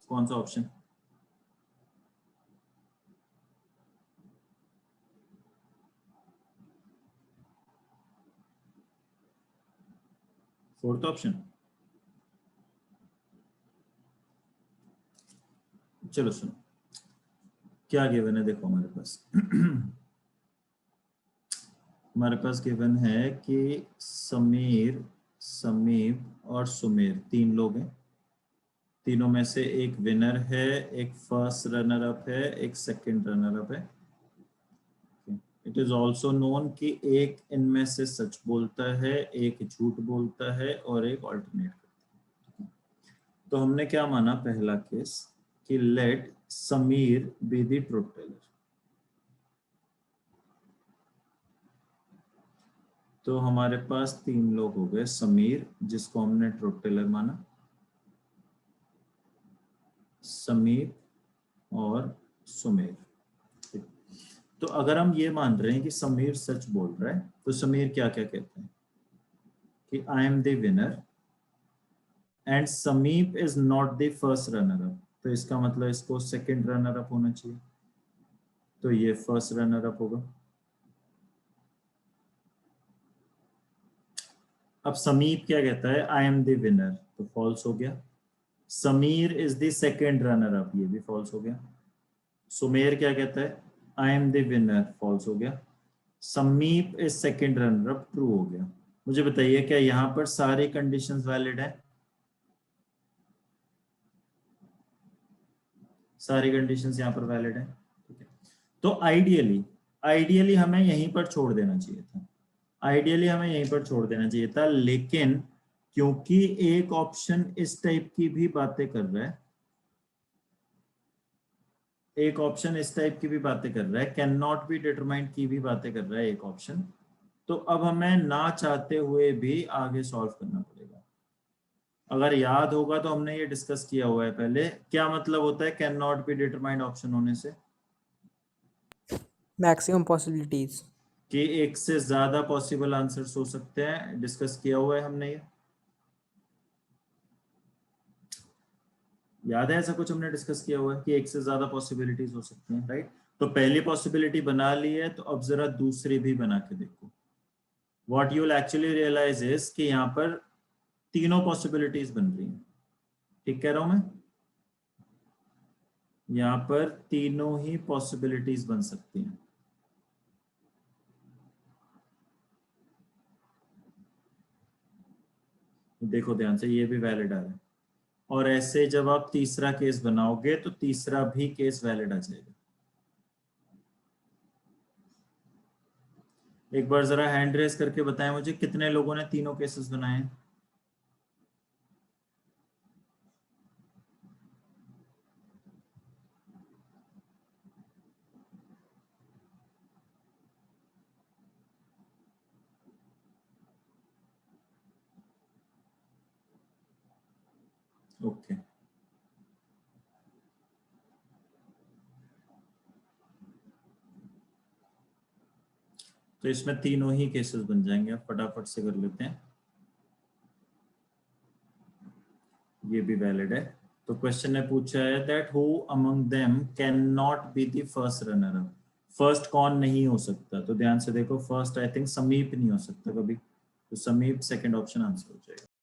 कौन सा option? Fourth option. चलो सुनो क्या गिवन है, देखो हमारे पास हमारे पास गिवन है कि समीर, समीप और सुमेर 3 लोग हैं। तीनों में से एक विनर है, एक फर्स्ट रनर अप है, एक सेकंड रनर अप है। इट इज ऑल्सो नोन कि एक इनमें से सच बोलता है, एक झूठ बोलता है और एक ऑल्टरनेट करता है। तो हमने क्या माना पहला केस कि let Sameer be the truth teller. तो हमारे पास 3 लोग हो गए, समीर जिसको हमने ट्रुथ टेलर माना, समीर और सुमेर। तो अगर हम ये मान रहे हैं कि समीर सच बोल रहा है तो समीर क्या क्या कहते हैं कि I am the winner and Sameep is not the first runner up. तो इसका मतलब इसको सेकंड रनर अप होना चाहिए, तो ये फर्स्ट रनर अप होगा। अब समीप क्या कहता है, आई एम द विनर, तो फॉल्स हो गया। Sameer is the second runner up, ये भी फॉल्स हो गया। सुमेर क्या कहता है, I am the winner, false हो गया। Sameep is second runner up, true हो गया। मुझे बताइए क्या यहाँ पर सारी कंडीशंस वैलिड है? सारी कंडीशंस यहाँ पर वैलिड है, ठीक है। तो आइडियली आइडियली हमें यहीं पर छोड़ देना चाहिए था, आइडियली हमें यहीं पर छोड़ देना चाहिए था, लेकिन क्योंकि एक ऑप्शन इस टाइप की भी बातें कर रहा है, एक ऑप्शन इस टाइप की भी बातें कर रहा है, कैन नॉट बी डिटरमाइंड की भी बातें कर रहा है एक ऑप्शन, तो अब हमें ना चाहते हुए भी आगे सॉल्व करना पड़ेगा। अगर याद होगा तो हमने ये डिस्कस किया हुआ है पहले, क्या मतलब होता है can not be determined option होने से? Maximum possibilities. कि एक से ज्यादा पॉसिबल आंसर्स हो सकते हैं, डिस्कस किया हुआ है हमने ये, याद है ऐसा कुछ हमने डिस्कस किया हुआ है कि एक से ज्यादा पॉसिबिलिटीज हो सकती हैं, राइट। तो पहली पॉसिबिलिटी बना ली है, तो अब जरा दूसरी भी बना के देखो। What you will actually realise is कि यहाँ पर तीनों पॉसिबिलिटीज बन रही हैं, ठीक कह रहा हूं मैं? यहाँ पर तीनों ही पॉसिबिलिटीज बन सकती हैं। देखो ध्यान से, ये भी वैलिड आ रहा है, और ऐसे जब आप तीसरा केस बनाओगे तो तीसरा भी केस वैलिड आ जाएगा। एक बार जरा हैंड रेस करके बताएं मुझे कितने लोगों ने तीनों केसेस बनाए हैं? ओके, तो इसमें तीनों ही केसेस बन जाएंगे, आप फटाफट से कर लेते हैं, ये भी वैलिड है। तो क्वेश्चन ने पूछा है that who among them can not be the first runner up. First कौन नहीं हो सकता? तो ध्यान से देखो, फर्स्ट आई थिंक समीप नहीं हो सकता कभी, तो समीप सेकंड ऑप्शन आंसर हो जाएगा।